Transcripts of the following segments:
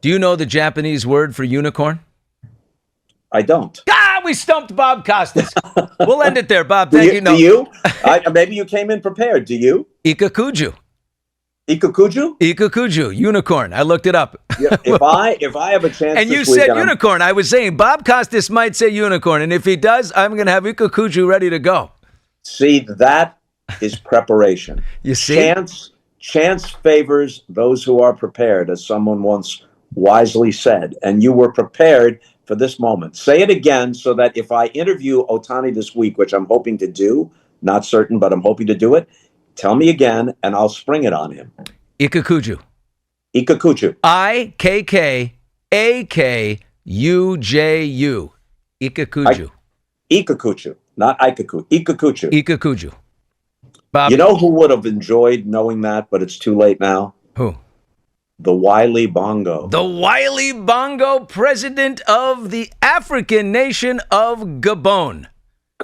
Do you know the Japanese word for unicorn? I don't. We stumped Bob Costas. We'll end it there, Bob. Thank you. No. Do you? Maybe you came in prepared. Do you? Ikkakuju. Ikkakuju? Ikkakuju, unicorn. I looked it up. Yeah, if I have a chance, and you said unicorn. I was saying Bob Costas might say unicorn, and if he does, I'm going to have Ikkakuju ready to go. See, that is preparation. You see? Chance favors those who are prepared, as someone once wisely said, and you were prepared for this moment. Say it again so that if I interview Ohtani this week, which I'm hoping to do, not certain, but I'm hoping to do it, tell me again, and I'll spring it on him. Ikkakuju. Ikkakuju. Ikkakuju. Ikkakuju. Ikkakuju, not Ikkakuju. Ikkakuju. Ikkakuju. Bob, you know who would have enjoyed knowing that, but it's too late now? Who? The wily Bongo. The wily Bongo, president of the African nation of Gabon.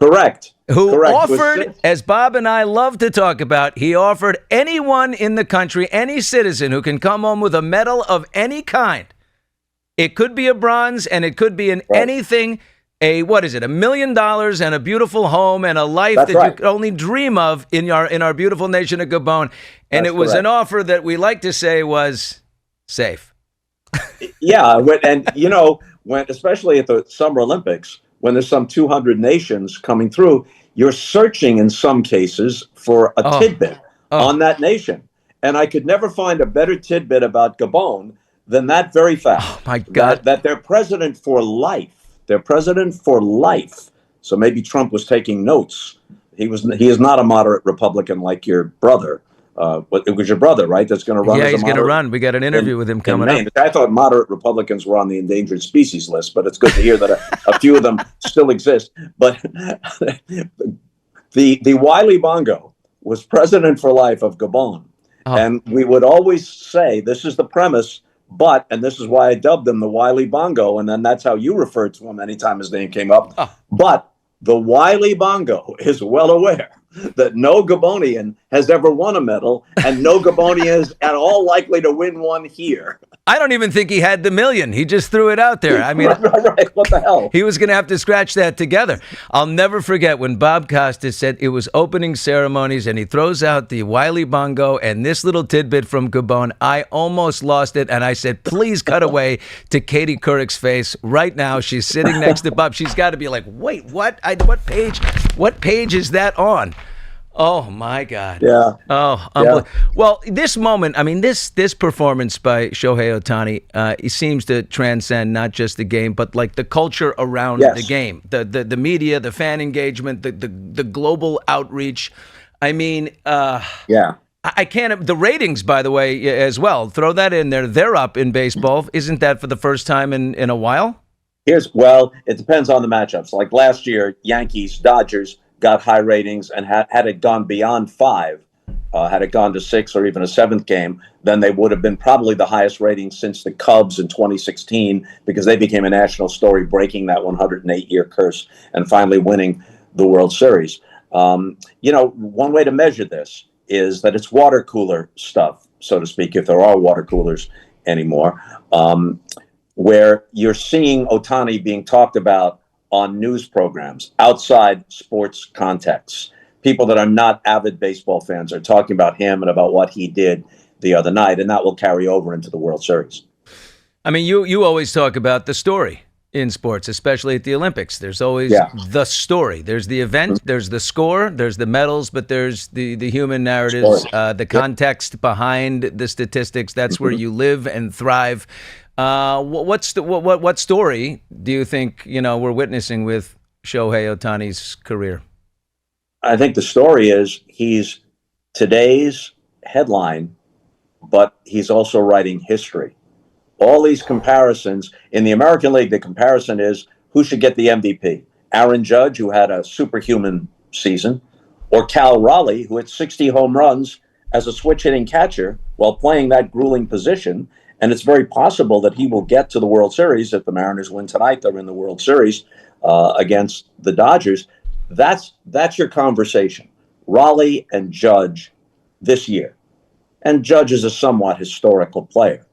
Correct. Who offered, as Bob and I love to talk about, he offered anyone in the country, any citizen who can come home with a medal of any kind. It could be a bronze and it could be an anything, $1 million and a beautiful home and a life that you could only dream of in our beautiful nation of Gabon. And it was an offer that we like to say was safe. Yeah. And, when especially at the Summer Olympics, when there's some 200 nations coming through, you're searching in some cases for a tidbit on that nation. And I could never find a better tidbit about Gabon than that very fact. Oh, my God. That they're president for life. They're president for life. So maybe Trump was taking notes. He is not a moderate Republican like your brother. But it was your brother, right? That's going to run. Yeah, he's going to run. We got an interview with him coming up. I thought moderate Republicans were on the endangered species list, but it's good to hear that a few of them still exist. But the wily Bongo was president for life of Gabon. And we would always say, this is the premise, and this is why I dubbed him the wily Bongo. And then that's how you referred to him anytime his name came up. But the wily Bongo is well aware that no Gabonian has ever won a medal, and no Gabonian is at all likely to win one here. I don't even think he had the million. He just threw it out there. I mean, right. What the hell? He was going to have to scratch that together. I'll never forget when Bob Costas said it was opening ceremonies, and he throws out the wily Bongo and this little tidbit from Gabon. I almost lost it, and I said, please cut away to Katie Couric's face right now. She's sitting next to Bob. She's got to be like, wait, what? What page is that on? Oh, my God. Yeah. Oh, unbelievable. Yeah. Well, this moment, I mean, this performance by Shohei Ohtani, he seems to transcend not just the game, but like the culture around the game, the media, the fan engagement, the global outreach. I mean, I can't. The ratings, by the way, as well. Throw that in there. They're up in baseball. Isn't that for the first time in a while? It depends on the matchups. Like last year, Yankees, Dodgers got high ratings, and had it gone beyond 5, had it gone to 6 or even a 7th game, then they would have been probably the highest ratings since the Cubs in 2016, because they became a national story, breaking that 108-year curse and finally winning the World Series. One way to measure this is that it's water cooler stuff, so to speak, if there are water coolers anymore, where you're seeing Ohtani being talked about on news programs outside sports contexts. People that are not avid baseball fans are talking about him and about what he did the other night, and that will carry over into the World Series. I mean, you always talk about the story in sports, especially at the Olympics. There's always the story. There's the event, there's the score, there's the medals, but there's the human narratives, the context behind the statistics. That's where you live and thrive. What story do you think we're witnessing with Shohei Ohtani's career? I think the story is he's today's headline, but he's also writing history. All these comparisons in the American League, the comparison is who should get the MVP? Aaron Judge, who had a superhuman season, or Cal Raleigh, who hit 60 home runs as a switch hitting catcher while playing that grueling position. And it's very possible that he will get to the World Series if the Mariners win tonight. They're in the World Series against the Dodgers. That's your conversation. Raleigh and Judge this year. And Judge is a somewhat historical player.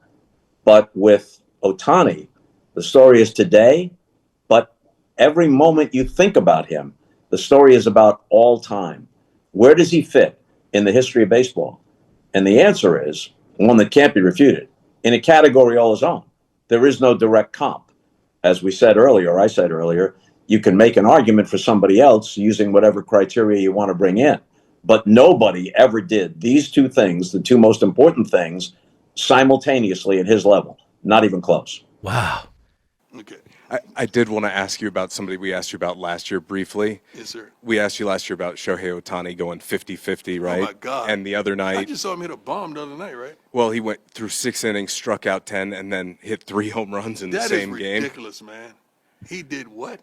But with Ohtani, the story is today, but every moment you think about him, the story is about all time. Where does he fit in the history of baseball? And the answer is one that can't be refuted, in a category all his own. There is no direct comp. As we said earlier, I said earlier, you can make an argument for somebody else using whatever criteria you want to bring in. But nobody ever did these two things, the two most important things, simultaneously at his level. Not even close. Wow. Okay. I did want to ask you about somebody we asked you about last year briefly. Yes, sir. We asked you last year about Shohei Ohtani going 50-50, right? Oh, my God. And the other night, I just saw him hit a bomb the other night, right? well, he went through 6 innings, struck out 10, and then hit 3 home runs in the same game. That is ridiculous, man. He did what?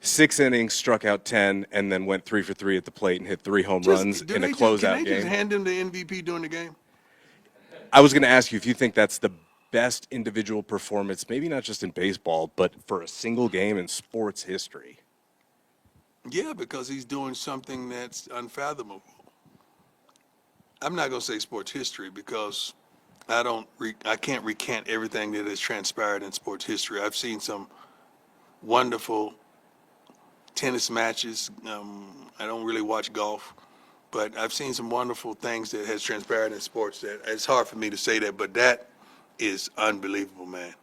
6 innings, struck out 10, and then went 3 for 3 at the plate and hit 3 home runs in a closeout Can they just game. hand him the MVP during the game? I was going to ask you if you think that's the best individual performance, maybe not just in baseball, but for a single game in sports history. Yeah, because he's doing something that's unfathomable. I'm not going to say sports history because I can't recant everything that has transpired in sports history. I've seen some wonderful tennis matches. I don't really watch golf, but I've seen some wonderful things that has transpired in sports that it's hard for me to say that, but that is unbelievable, man.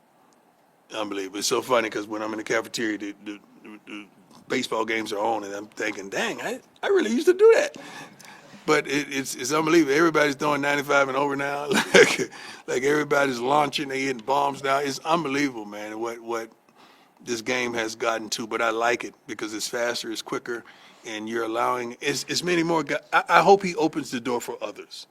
Unbelievable. It's so funny because when I'm in the cafeteria, the baseball games are on, and I'm thinking, dang, I really used to do that. But it's unbelievable. Everybody's throwing 95 and over now. like everybody's launching, they hitting bombs now. It's unbelievable, man, what this game has gotten to. But I like it because it's faster, it's quicker, and you're allowing it's many more guys. I hope he opens the door for others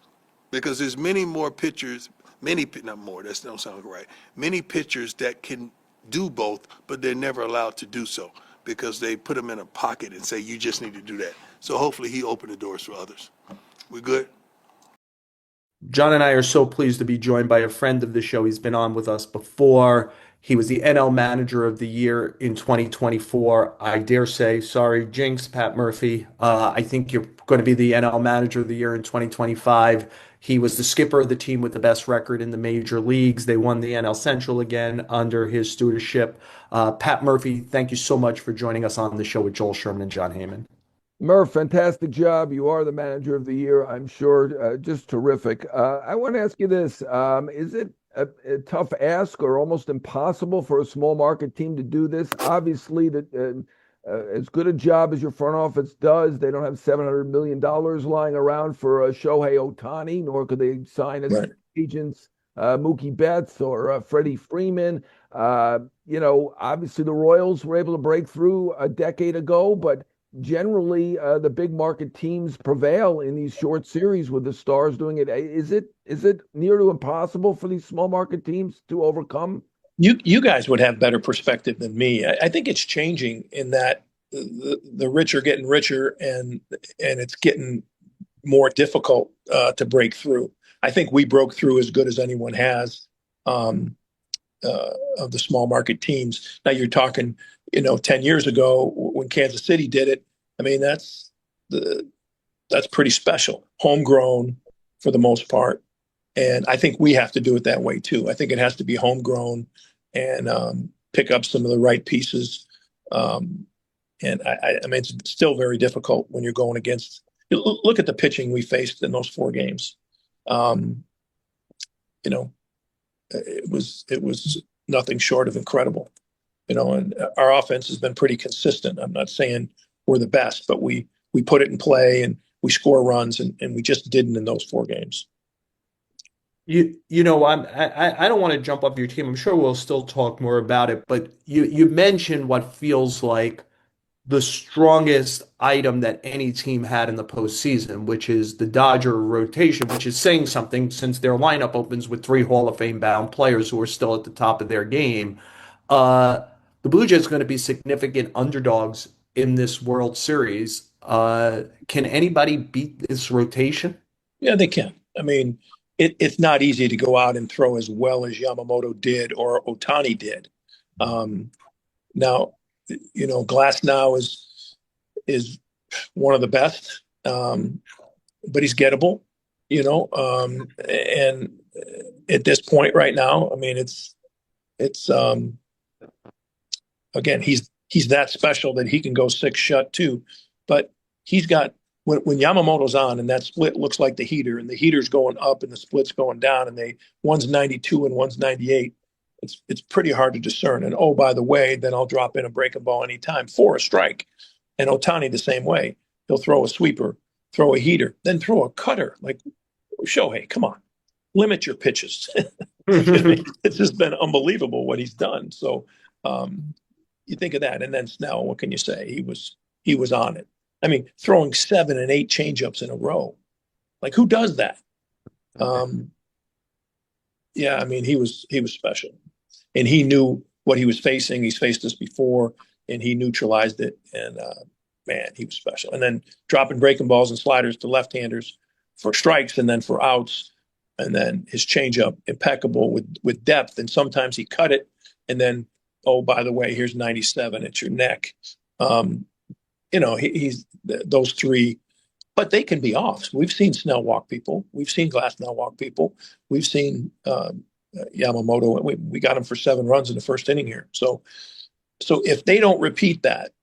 because there's many more pitchers. Not more, that don't sound right. Many pitchers that can do both, but they're never allowed to do so because they put them in a pocket and say, you just need to do that. So hopefully he opened the doors for others. We good? John and I are so pleased to be joined by a friend of the show. He's been on with us before. He was the NL Manager of the Year in 2024. I dare say, sorry, jinx, Pat Murphy. I think you're going to be the NL Manager of the Year in 2025. He was the skipper of the team with the best record in the major leagues. They won the NL Central again under his stewardship. Pat Murphy, thank you so much for joining us on the show with Joel Sherman and John Heyman. Murph, fantastic job. You are the Manager of the Year, I'm sure. Just terrific. I want to ask you this. Is it a tough ask or almost impossible for a small market team to do this? Obviously, as good a job as your front office does, they don't have $700 million lying around for Shohei Ohtani, nor could they sign as agents Mookie Betts or Freddie Freeman. Obviously the Royals were able to break through a decade ago, but generally the big market teams prevail in these short series with the stars doing it. Is it near to impossible for these small market teams to overcome? You guys would have better perspective than me. I think it's changing in that the rich are getting richer and it's getting more difficult to break through. I think we broke through as good as anyone has of the small market teams. Now you're talking, 10 years ago when Kansas City did it. I mean, that's pretty special. Homegrown for the most part. And I think we have to do it that way too. I think it has to be homegrown and pick up some of the right pieces. And I mean, it's still very difficult when you're going against. Look at the pitching we faced in those 4 games. It was nothing short of incredible. And our offense has been pretty consistent. I'm not saying we're the best, but we put it in play and we score runs, and we just didn't in those 4 games. I don't want to jump off your team. I'm sure we'll still talk more about it, but you mentioned what feels like the strongest item that any team had in the postseason, which is the Dodger rotation, which is saying something since their lineup opens with 3 Hall of Fame bound players who are still at the top of their game. The Blue Jays are going to be significant underdogs in this World Series. Can anybody beat this rotation? Yeah, they can. I mean, it's not easy to go out and throw as well as Yamamoto did or Ohtani did. Now, Glass now is one of the best, but he's gettable, and at this point right now, I mean, It's again, he's that special that he can go 6 shut too. But he's got when Yamamoto's on and that split looks like the heater, and the heater's going up and the split's going down, and one's 92 and one's 98. It's pretty hard to discern. And oh, by the way, then I'll drop in a breaking ball anytime for a strike. And Ohtani the same way. He'll throw a sweeper, throw a heater, then throw a cutter. Like, Shohei, come on, limit your pitches. It's just been unbelievable what he's done. So you think of that, and then Snell, what can you say? He was on it. I mean, throwing 7 and 8 changeups in a row. Like, who does that? Yeah, I mean, he was special, and he knew what he was facing. He's faced this before, and he neutralized it. And man, he was special. And then dropping breaking balls and sliders to left-handers for strikes, and then for outs, and then his changeup impeccable with depth. And sometimes he cut it, and then, oh, by the way, here's 97 at your neck. He's those three. But they can be off. We've seen Snell walk people. We've seen Glasnow walk people. We've seen Yamamoto. We got him for 7 runs in the first inning here. So if they don't repeat that,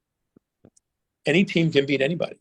any team can beat anybody.